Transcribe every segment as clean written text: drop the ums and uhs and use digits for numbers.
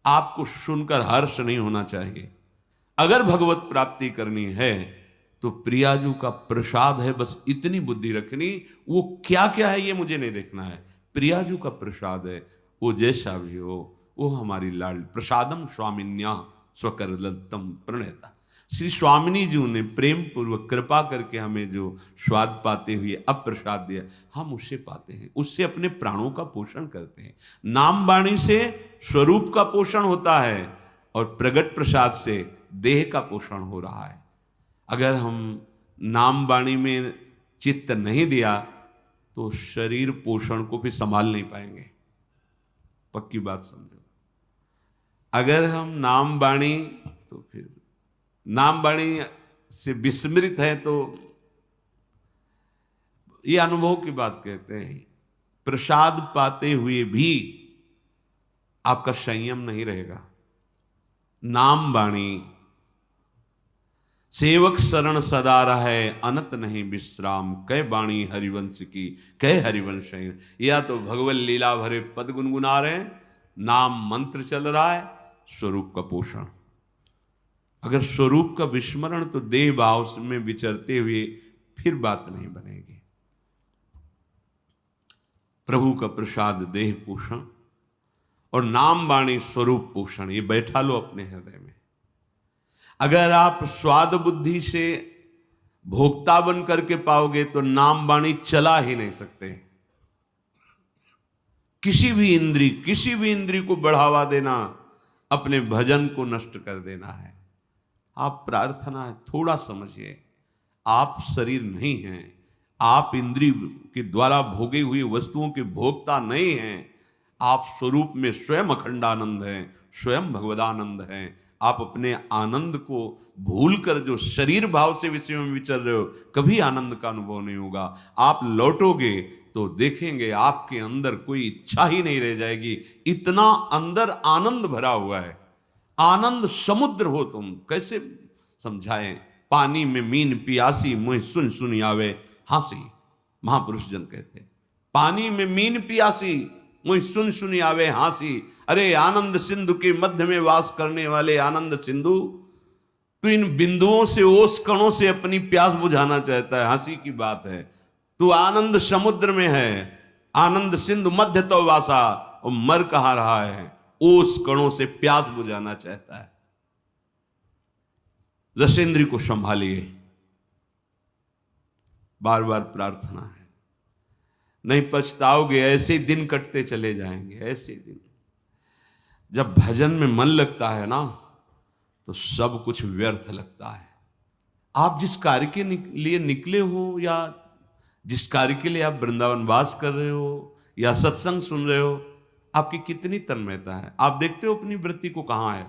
आपको सुनकर हर्ष नहीं होना चाहिए। अगर भगवत प्राप्ति करनी है तो प्रियाजू का प्रसाद है, बस इतनी बुद्धि रखनी। वो क्या क्या है ये मुझे नहीं देखना है, प्रियाजू का प्रसाद है, वो जैसा भी हो वो हमारी लाड। प्रसादम स्वामिन्या स्वकर दत्तम प्रणयता। श्री स्वामिनी जी ने प्रेम पूर्वक कृपा करके हमें जो स्वाद पाते हुए अब प्रसाद दिया, हम उससे पाते हैं, उससे अपने प्राणों का पोषण करते हैं। नाम वाणी से स्वरूप का पोषण होता है और प्रगट प्रसाद से देह का पोषण हो रहा है। अगर हम नाम वाणी में चित्त नहीं दिया तो शरीर पोषण को भी संभाल नहीं पाएंगे। पक्की बात समझो। अगर हम नाम वाणी, तो फिर नाम वाणी से विस्मृत है तो ये अनुभव की बात कहते हैं। प्रसाद पाते हुए भी आपका संयम नहीं रहेगा। नाम वाणी सेवक शरण सदा रहे, अनत नहीं विश्राम, कै वाणी हरिवंश की कै हरिवंश। या तो भगवत लीला भरे पद गुनगुना रहे हैं, नाम मंत्र चल रहा है, स्वरूप का पोषण। अगर स्वरूप का विस्मरण तो देह भाव में विचरते हुए फिर बात नहीं बनेगी। प्रभु का प्रसाद देह पोषण और नाम वाणी स्वरूप पोषण, ये बैठा लो अपने हृदय में। अगर आप स्वाद बुद्धि से भोक्ता बन करके पाओगे तो नाम वाणी चला ही नहीं सकते। किसी भी इंद्री को बढ़ावा देना अपने भजन को नष्ट कर देना है। आप प्रार्थना है, थोड़ा समझिए, आप शरीर नहीं हैं, आप इंद्रिय के द्वारा भोगे हुई वस्तुओं के भोक्ता नहीं हैं। आप स्वरूप में स्वयं अखंडानंद हैं, स्वयं भगवदानंद हैं। आप अपने आनंद को भूलकर जो शरीर भाव से विषयों में विचर रहे हो, कभी आनंद का अनुभव नहीं होगा। आप लौटोगे तो देखेंगे आपके अंदर कोई इच्छा ही नहीं रह जाएगी, इतना अंदर आनंद भरा हुआ है। आनंद समुद्र हो तुम, कैसे समझाएं। पानी में मीन पियासी, मुँह सुन सुन आवे हांसी। महापुरुष जन कहते हैं, पानी में मीन पियासी, मुझ सुन सुन आवे हांसी। अरे आनंद सिंधु के मध्य में वास करने वाले आनंद सिंधु, तो इन बिंदुओं से, ओस कणों से अपनी प्यास बुझाना चाहता है। हंसी की बात है, तू आनंद समुद्र में है, आनंद सिंधु मध्य तो वासा, और मर कहा रहा है, ओस कणों से प्यास बुझाना चाहता है। रसेंद्री को संभालिए, बार बार प्रार्थना है, नहीं पछताओगे। ऐसे दिन कटते चले जाएंगे, ऐसे दिन। जब भजन में मन लगता है ना तो सब कुछ व्यर्थ लगता है। आप जिस कार्य के लिए निकले हो, या जिस कार्य के लिए आप वृंदावन वास कर रहे हो या सत्संग सुन रहे हो, आपकी कितनी तन्मयता है। आप देखते हो अपनी वृत्ति को कहाँ है,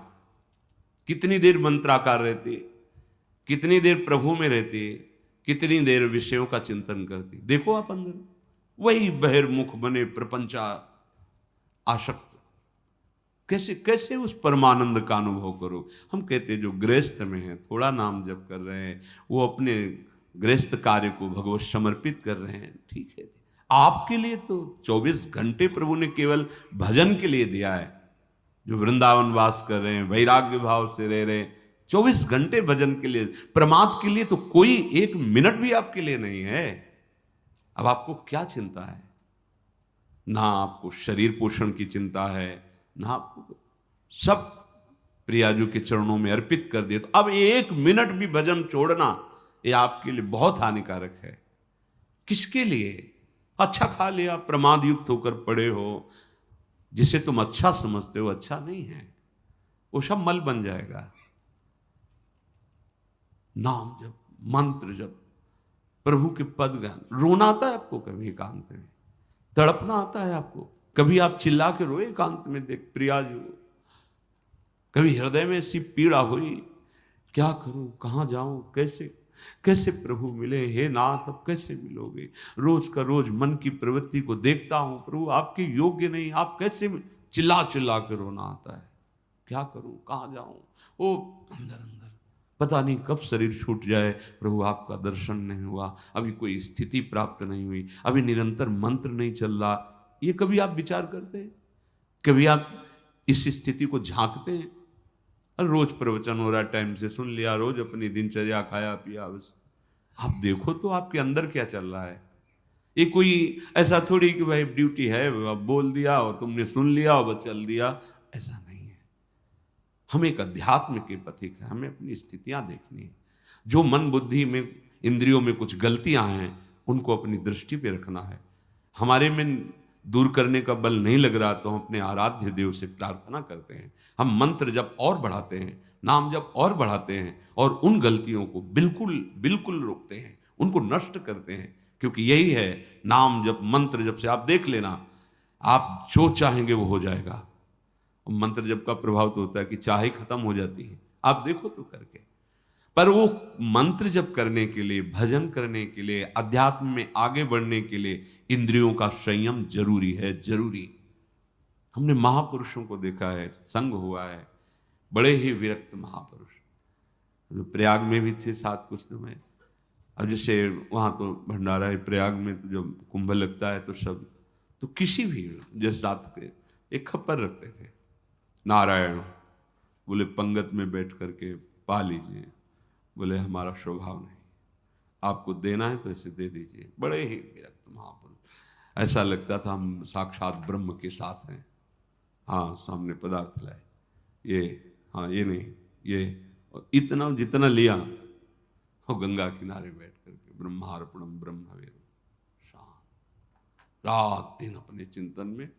कितनी देर मंत्राकार रहती, कितनी देर प्रभु में रहती, कितनी देर विषयों का चिंतन करती। देखो आप अंदर, वही बहिर्मुख बने प्रपंचा आसक्त। कैसे कैसे उस परमानंद का अनुभव करो। हम कहते जो गृहस्थ में है, थोड़ा नाम जप कर रहे हैं, वो अपने गृहस्थ कार्य को भगवत समर्पित कर रहे हैं, ठीक है। आपके लिए तो 24 घंटे प्रभु ने केवल भजन के लिए दिया है। जो वृंदावन वास कर रहे हैं, वैराग्य भाव से रह रहे हैं, 24 घंटे भजन के लिए, प्रमाद के लिए तो कोई एक मिनट भी आपके लिए नहीं है। अब आपको क्या चिंता है? ना आपको शरीर पोषण की चिंता है, ना आपको, सब प्रियाजू के चरणों में अर्पित कर दिए। तो अब एक मिनट भी भजन छोड़ना ये आपके लिए बहुत हानिकारक है। किसके लिए? अच्छा खा लिया, प्रमाद युक्त होकर पड़े हो, जिसे तुम अच्छा समझते हो अच्छा नहीं है, वो सब मल बन जाएगा। नाम जप, मंत्र जप, प्रभु के पद गान। रोना आता है आपको कभी एकांत में? तड़पना आता है आपको? कभी आप चिल्ला के रोए एकांत में देख प्रियाजू? कभी हृदय में ऐसी पीड़ा हुई, क्या करूं, कहां जाऊं, कैसे कैसे प्रभु मिले? हे नाथ, अब कैसे मिलोगे? रोज का रोज मन की प्रवृत्ति को देखता हूं, प्रभु आपके योग्य नहीं, आप कैसे? चिल्ला चिल्ला के रोना आता है। क्या करूं, कहां जाऊं? ओ अंदर अंदर पता नहीं कब शरीर छूट जाए, प्रभु आपका दर्शन नहीं हुआ, अभी कोई स्थिति प्राप्त नहीं हुई, अभी निरंतर मंत्र नहीं चल रहा। ये कभी आप विचार करते हैं? कभी आप इस स्थिति को झांकते हैं? रोज प्रवचन हो रहा है, टाइम से सुन लिया, रोज अपनी दिनचर्या, खाया पिया, बस आप देखो तो आपके अंदर क्या चल रहा है। ये कोई ऐसा थोड़ी कि भाई ड्यूटी है, अब बोल दिया और तुमने सुन लिया और बस चल दिया, ऐसा नहीं है। हम एक अध्यात्म के पथिक है, हमें अपनी स्थितियां देखनी है। जो मन बुद्धि में, इंद्रियों में कुछ गलतियां हैं, उनको अपनी दृष्टि पे रखना है। हमारे में दूर करने का बल नहीं लग रहा तो हम अपने आराध्य देव से प्रार्थना करते हैं। हम मंत्र जब और बढ़ाते हैं, नाम जब और बढ़ाते हैं, और उन गलतियों को बिल्कुल बिल्कुल रोकते हैं, उनको नष्ट करते हैं। क्योंकि यही है नाम जब, मंत्र जब से आप देख लेना, आप जो चाहेंगे वो हो जाएगा। मंत्र जब का प्रभाव तो होता है कि चाह ही खत्म हो जाती है, आप देखो तो करके। पर वो मंत्र जब करने के लिए, भजन करने के लिए, अध्यात्म में आगे बढ़ने के लिए इंद्रियों का संयम जरूरी है, जरूरी। हमने महापुरुषों को देखा है, संग हुआ है, बड़े ही विरक्त महापुरुष, जो प्रयाग में भी थे साथ कुछ समय। अब जैसे वहाँ तो भंडारा है प्रयाग में, तो जब कुंभ लगता है तो सब, तो किसी भी जिस जात के एक खप्पर रखते थे, नारायण बोले पंगत में बैठ करके पा लीजिए, बोले हमारा स्वभाव नहीं, आपको देना है तो इसे दे दीजिए। बड़े ही विरक्त महापुरुष, ऐसा लगता था हम साक्षात ब्रह्म के साथ हैं। हाँ सामने पदार्थ लाए, ये हाँ ये नहीं ये, और इतना जितना लिया, और गंगा किनारे बैठ करके ब्रह्मार्पणम ब्रह्म हवेरु, शांत रात दिन अपने चिंतन में,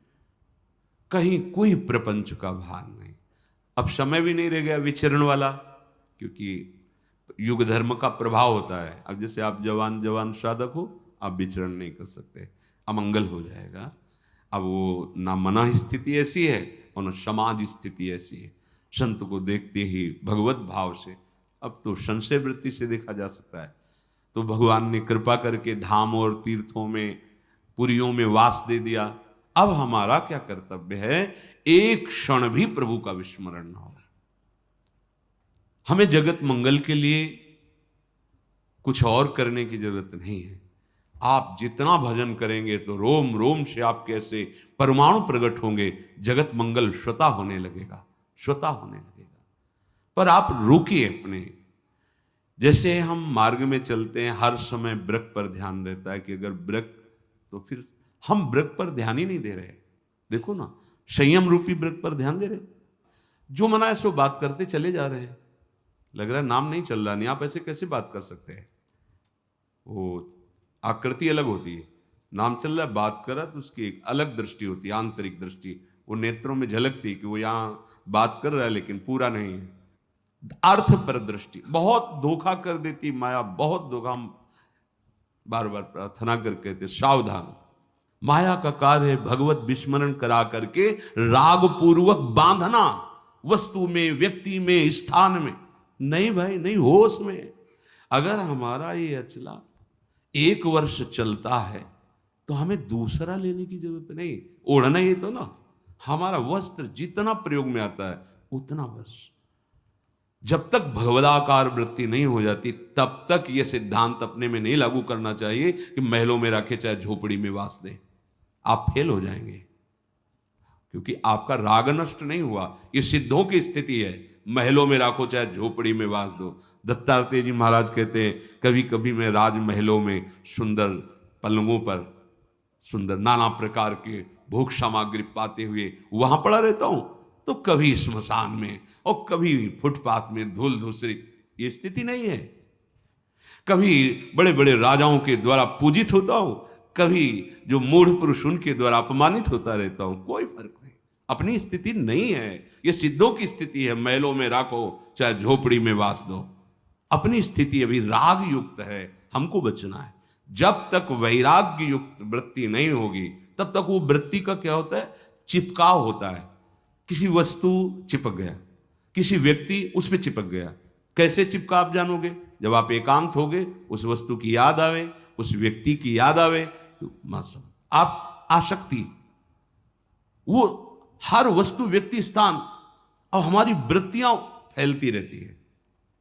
कहीं कोई प्रपंच का भान नहीं। अब समय भी नहीं रह गया विचरण वाला, क्योंकि युग धर्म का प्रभाव होता है। अब जैसे आप जवान जवान साधक हो, आप विचरण नहीं कर सकते, अमंगल हो जाएगा। अब वो ना मना स्थिति ऐसी है और ना समाज स्थिति ऐसी है। संत को देखते ही भगवत भाव से, अब तो संशय वृत्ति से देखा जा सकता है, तो भगवान ने कृपा करके धाम और तीर्थों में, पुरियों में वास दे दिया। अब हमारा क्या कर्तव्य है, एक क्षण भी प्रभु का विस्मरण ना हो। हमें जगत मंगल के लिए कुछ और करने की जरूरत नहीं है। आप जितना भजन करेंगे तो रोम रोम से आपके ऐसे परमाणु प्रकट होंगे, जगत मंगल स्वतः होने लगेगा, स्वतः होने लगेगा। पर आप रुकिए अपने, जैसे हम मार्ग में चलते हैं, हर समय वृक्ष पर ध्यान रहता है कि अगर वृक्ष, तो फिर हम वृक्ष पर ध्यान ही नहीं दे रहे। देखो ना, संयम रूपी वृक्ष पर ध्यान दे रहे, जो मना है सो बात करते चले जा रहे हैं। लग रहा है नाम नहीं चल रहा, नहीं, आप ऐसे कैसे बात कर सकते हैं? वो आकृति अलग होती है, नाम चल रहा है, बात कर रहा है, तो उसकी एक अलग दृष्टि होती है, आंतरिक दृष्टि, वो नेत्रों में झलकती कि वो यहाँ बात कर रहा है लेकिन पूरा नहीं है। अर्थ पर दृष्टि बहुत धोखा कर देती माया, बहुत धोखा। हम बार बार प्रार्थना करके कहते सावधान, माया का कार्य है भगवत विस्मरण करा करके राग पूर्वक बांधना, वस्तु में, व्यक्ति में, स्थान में। नहीं भाई नहीं, होश में। अगर हमारा ये अचला 1 वर्ष चलता है तो हमें दूसरा लेने की जरूरत नहीं, ओढ़ना ही तो ना। हमारा वस्त्र जितना प्रयोग में आता है उतना बस। जब तक भगवदाकार वृत्ति नहीं हो जाती तब तक यह सिद्धांत अपने में नहीं लागू करना चाहिए कि महलों में रखे चाहे झोपड़ी में वास दे। आप फेल हो जाएंगे, क्योंकि आपका राग नष्ट नहीं हुआ। ये सिद्धों की स्थिति है, महलों में राखो चाहे झोपड़ी में वास दो। दत्तात्रेय जी महाराज कहते हैं, कभी कभी मैं राजमहलों में सुंदर पलंगों पर सुंदर नाना प्रकार के भोग सामग्री पाते हुए वहां पड़ा रहता हूं, तो कभी स्मशान में और कभी फुटपाथ में धूल धूसरी। ये स्थिति नहीं है। कभी बड़े बड़े राजाओं के द्वारा पूजित होता हूं, कभी जो मूढ़ पुरुष उनके द्वारा अपमानित होता रहता हूं, कोई फर्क नहीं। अपनी स्थिति नहीं है, ये सिद्धों की स्थिति है। महलों में राखो चाहे झोपड़ी में वास दो, अपनी स्थिति अभी राग युक्त है, हमको बचना है। जब तक वैराग्य युक्त वृत्ति नहीं होगी तब तक वो वृत्ति का क्या होता है, चिपकाव होता है। किसी वस्तु चिपक गया, किसी व्यक्ति उस पर चिपक गया। कैसे चिपका आप जानोगे? जब आप एकांत होगे, उस वस्तु की याद आवे, उस व्यक्ति की याद आवे, तो आप आसक्ति, वो हर वस्तु, व्यक्ति, स्थान, और हमारी वृत्तियां फैलती रहती है।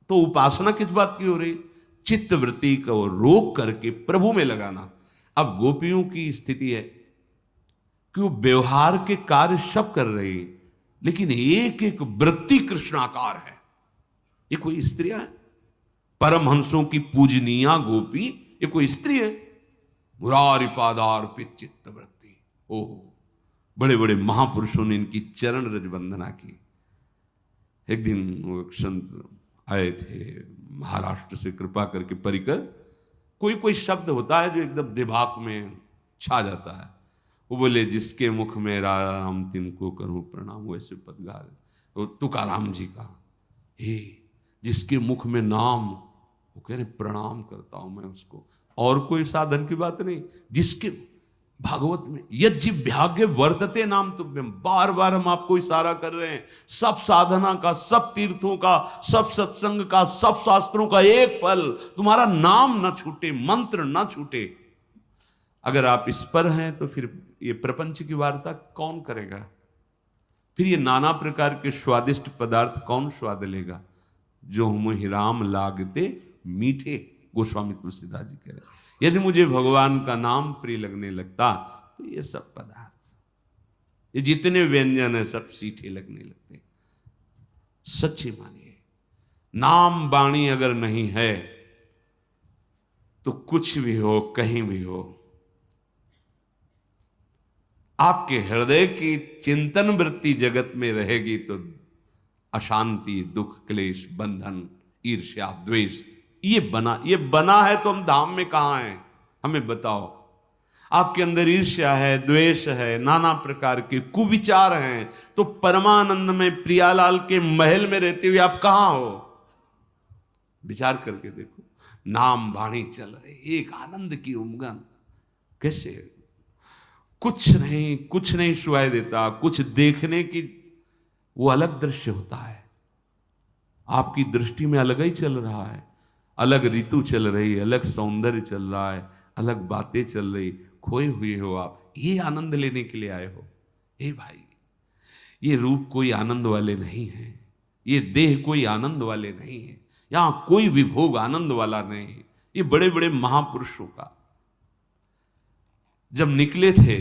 तो उपासना किस बात की हो रही? चित्त वृत्ति को रोक करके प्रभु में लगाना। अब गोपियों की स्थिति है कि वो व्यवहार के कार्य सब कर रही, लेकिन एक एक वृत्ति कृष्णाकार है। ये कोई स्त्री है? परमहंसों की पूजनीया गोपी ये कोई स्त्री है? मुरारी पादार्पित चित्त वृत्ति। ओह, बड़े बड़े महापुरुषों ने इनकी चरण रज वंदना की। एक दिन वो संत आए थे महाराष्ट्र से, कृपा करके परिकर। कोई कोई शब्द होता है जो एकदम दिमाग में छा जाता है। वो बोले, जिसके मुख में राम तिनको करूं प्रणाम। वैसे पद गा रहे तो तुकाराम जी का, हे जिसके मुख में नाम, वो कह रहे प्रणाम करता हूं मैं उसको। और कोई साधन की बात नहीं, जिसके भागवत में यज्जिभ्यागे वर्तते नाम तुभ्यम, बार बार हम आपको इशारा कर रहे हैं। सब साधना का, सब तीर्थों का, सब सत्संग का, सब शास्त्रों का एक फल, तुम्हारा नाम ना छूटे, मंत्र ना छूटे। अगर आप इस पर हैं तो फिर ये प्रपंच की वार्ता कौन करेगा? फिर ये नाना प्रकार के स्वादिष्ट पदार्थ कौन स्वाद लेगा? जो मुहि राम लागते मीठे, गोस्वामी तुलसीदास जी कह रहे। यदि मुझे भगवान का नाम प्रिय लगने लगता तो ये सब पदार्थ, ये जितने व्यंजन है सब सीठे लगने लगते। सच्ची मानिए, नाम वाणी अगर नहीं है तो कुछ भी हो, कहीं भी हो, आपके हृदय की चिंतन वृत्ति जगत में रहेगी तो अशांति, दुख, क्लेश, बंधन, ईर्ष्या, द्वेष ये बना है। तो हम धाम में कहां हैं? हमें बताओ। आपके अंदर ईर्ष्या है, द्वेष है, नाना प्रकार के कुविचार हैं, तो परमानंद में प्रियालाल के महल में रहते हुए आप कहां हो? विचार करके देखो। नाम वाणी चल रहे, एक आनंद की उमंग। कैसे? कुछ नहीं सुनाई देता, कुछ देखने की वो अलग दृश्य होता है। आपकी दृष्टि में अलग ही चल रहा है, अलग ऋतु चल रही है, अलग सौंदर्य चल रहा है, अलग बातें चल रही। खोए हुए हो आप, ये आनंद लेने के लिए आए हो? हे भाई, ये रूप कोई आनंद वाले नहीं है, ये देह कोई आनंद वाले नहीं है, यहां कोई भी भोग आनंद वाला नहीं है। ये बड़े बड़े महापुरुषों का जब निकले थे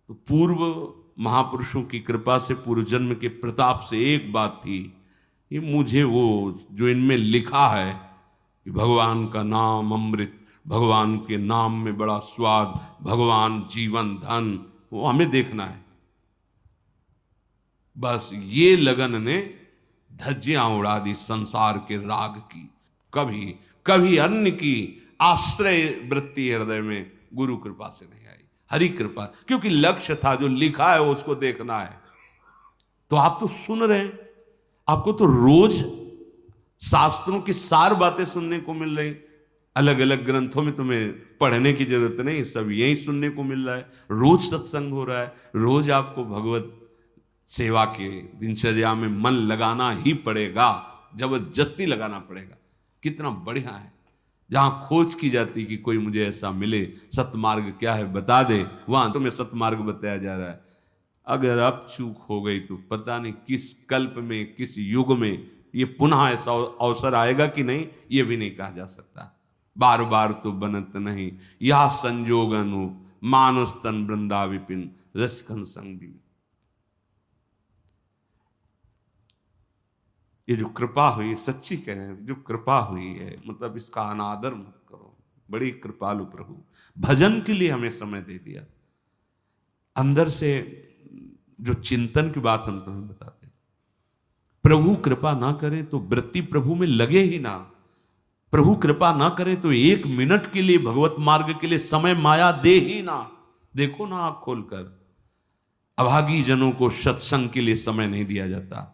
तो पूर्व महापुरुषों की कृपा से, पूर्व जन्म के प्रताप से एक बात थी, ये मुझे वो जो इनमें लिखा है कि भगवान का नाम अमृत, भगवान के नाम में बड़ा स्वाद, भगवान जीवन धन, वो हमें देखना है। बस ये लगन ने धज्जियां उड़ा दी संसार के राग की। कभी अन्य की आश्रय वृत्ति हृदय में गुरु कृपा से नहीं आई, हरि कृपा। क्योंकि लक्ष्य था, जो लिखा है उसको देखना है। तो आप तो सुन रहे हैं, आपको तो रोज शास्त्रों की सार बातें सुनने को मिल रही। अलग अलग ग्रंथों में तुम्हें पढ़ने की जरूरत नहीं, सब यही सुनने को मिल रहा है। रोज सत्संग हो रहा है, रोज आपको भगवत सेवा के दिनचर्या में मन लगाना ही पड़ेगा, जबरदस्ती लगाना पड़ेगा। कितना बढ़िया है जहां खोज की जाती कि कोई मुझे ऐसा मिले, सतमार्ग क्या है बता दे, वहां तुम्हें सतमार्ग बताया जा रहा है। अगर अब चूक हो गई तो पता नहीं किस कल्प में, किस युग में ये पुनः ऐसा अवसर आएगा कि नहीं, ये भी नहीं कहा जा सकता। बार बार तो बनत नहीं, यह संजोग अनूप, मानुष तन वृंदा विपिन, रसखन संग भी। ये जो कृपा हुई, सच्ची कहें जो कृपा हुई है, मतलब इसका अनादर मत करो। बड़ी कृपालु प्रभु, भजन के लिए हमें समय दे दिया। अंदर से जो चिंतन की बात हम तुम्हें बताते, प्रभु कृपा ना करे तो वृत्ति प्रभु में लगे ही ना। प्रभु कृपा ना करे तो एक मिनट के लिए भगवत मार्ग के लिए समय माया दे ही ना। देखो ना आंख खोलकर, अभागी जनों को सत्संग के लिए समय नहीं दिया जाता,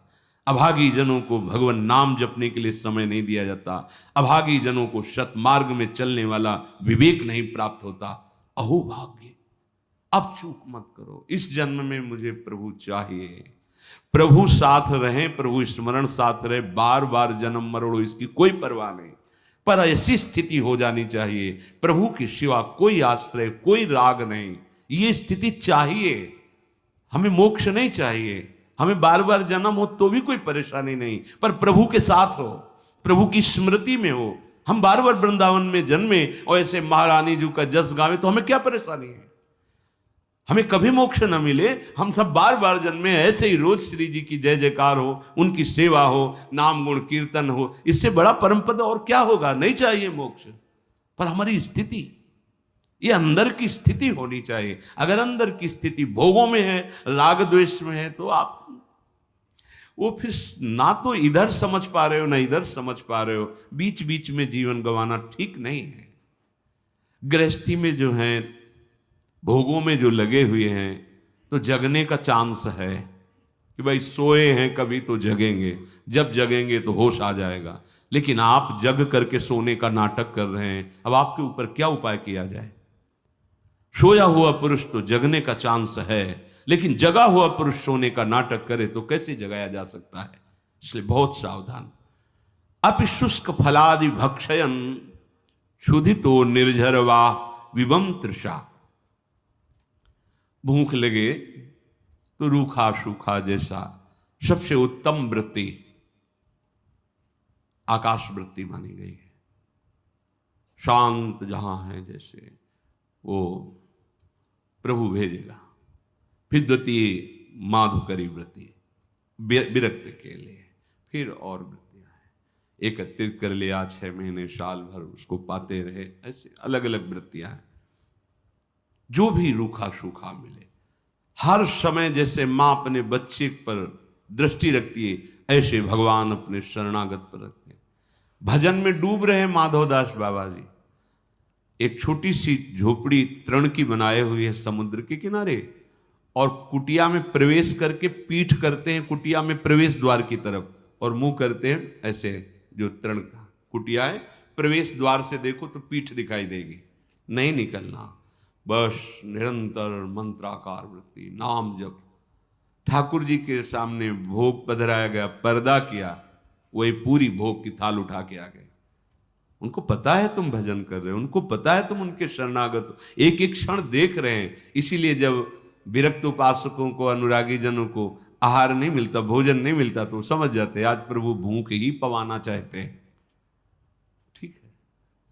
अभागी जनों को भगवान नाम जपने के लिए समय नहीं दिया जाता, अभागी जनों को सतमार्ग में चलने वाला विवेक नहीं प्राप्त होता। अहो भाग्य, अब चूक मत करो। इस जन्म में मुझे प्रभु चाहिए, प्रभु साथ रहे, प्रभु स्मरण साथ रहे, बार बार जन्म मरो इसकी कोई परवाह नहीं। पर ऐसी स्थिति हो जानी चाहिए, प्रभु के सिवा कोई आश्रय, कोई राग नहीं। ये स्थिति चाहिए हमें। मोक्ष नहीं चाहिए हमें, बार बार जन्म हो तो भी कोई परेशानी नहीं, पर प्रभु के साथ हो, प्रभु की स्मृति में हो। हम बार बार वृंदावन में जन्मे और ऐसे महारानी जी का जस गावे तो हमें क्या परेशानी है? हमें कभी मोक्ष न मिले, हम सब बार बार जन्मे, ऐसे ही रोज श्री जी की जय जयकार हो, उनकी सेवा हो, नाम गुण कीर्तन हो, इससे बड़ा परम पद और क्या होगा। नहीं चाहिए मोक्ष, पर हमारी स्थिति, ये अंदर की स्थिति होनी चाहिए। अगर अंदर की स्थिति भोगों में है, राग द्वेष में है, तो आप वो फिर ना तो इधर समझ पा रहे हो ना इधर समझ पा रहे हो, बीच बीच में जीवन गंवाना ठीक नहीं है। गृहस्थी में जो है, भोगों में जो लगे हुए हैं, तो जगने का चांस है कि भाई सोए हैं कभी तो जगेंगे, जब जगेंगे तो होश आ जाएगा। लेकिन आप जग करके सोने का नाटक कर रहे हैं, अब आपके ऊपर क्या उपाय किया जाए। सोया हुआ पुरुष तो जगने का चांस है, लेकिन जगा हुआ पुरुष सोने का नाटक करे तो कैसे जगाया जा सकता है। इसलिए बहुत सावधान। अपि शुष्क फलादि भक्षयन क्षुधितो निर्झरवा विवम तृषा। भूख लगे तो रूखा सूखा जैसा सबसे उत्तम वृत्ति आकाश वृत्ति मानी गई है। शांत जहां है जैसे, वो प्रभु भेजेगा। फिर द्वितीय माधुकरी वृत्ति विरक्त के लिए, फिर और वृत्तियां हैं, एकत्रित कर लिया 6 महीने साल भर उसको पाते रहे, ऐसे अलग अलग वृत्तियां हैं। जो भी रूखा सूखा मिले, हर समय जैसे मां अपने बच्चे पर दृष्टि रखती है, ऐसे भगवान अपने शरणागत पर रखते हैं। भजन में डूब रहे माधवदास बाबा जी, एक छोटी सी झोपड़ी तृण की बनाए हुई है समुद्र के किनारे, और कुटिया में प्रवेश करके पीठ करते हैं कुटिया में प्रवेश द्वार की तरफ, और मुंह करते हैं ऐसे, जो तृण का कुटिया है, प्रवेश द्वार से देखो तो पीठ दिखाई देगी, नहीं निकलना, बस निरंतर मंत्राकार वृत्ति, नाम जप। ठाकुर जी के सामने भोग पधराया गया, पर्दा किया, वही पूरी भोग की थाल उठा के आ गए। उनको पता है तुम भजन कर रहे हो, उनको पता है तुम उनके शरणागत हो, एक एक क्षण देख रहे हैं। इसीलिए जब विरक्त उपासकों को, अनुरागी जनों को आहार नहीं मिलता, भोजन नहीं मिलता, तो समझ जाते आज प्रभु भूख ही पवाना चाहते हैं। ठीक है,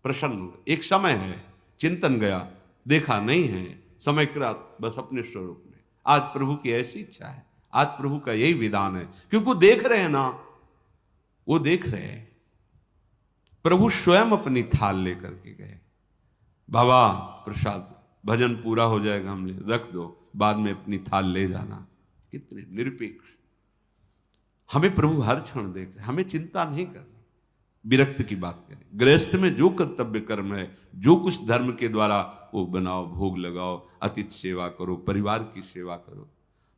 प्रसन्न एक समय है, चिंतन गया, देखा नहीं है, समय क्रांत बस अपने स्वरूप में। आज प्रभु की ऐसी इच्छा है, आज प्रभु का यही विधान है, क्योंकि वो देख रहे हैं ना, वो देख रहे हैं। प्रभु स्वयं अपनी थाल लेकर के गए, बाबा प्रसाद, भजन पूरा हो जाएगा, हम रख दो, बाद में अपनी थाल ले जाना। कितने निरपेक्ष। हमें प्रभु हर क्षण देख रहे, हमें चिंता नहीं करनी। विरक्त की बात करें, गृहस्थ में जो कर्तव्य कर्म है, जो कुछ धर्म के द्वारा वो बनाओ, भोग लगाओ, अतिथि सेवा करो, परिवार की सेवा करो,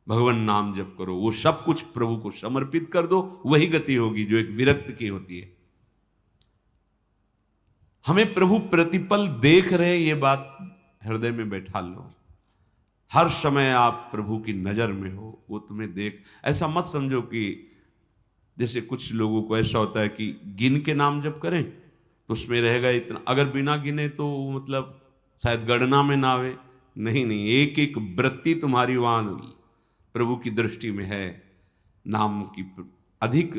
भगवान नाम जप करो, वो सब कुछ प्रभु को समर्पित कर दो, वही गति होगी जो एक विरक्त की होती है। हमें प्रभु प्रतिपल देख रहे, ये बात हृदय में बैठा लो। हर समय आप प्रभु की नजर में हो, वो तुम्हें देख। ऐसा मत समझो कि जैसे कुछ लोगों को ऐसा होता है कि गिन के नाम जप करें तो उसमें रहेगा इतना, अगर बिना गिने तो मतलब शायद गणना में ना आवे। नहीं नहीं, एक एक वृत्ति तुम्हारी वहां प्रभु की दृष्टि में है। नाम की अधिक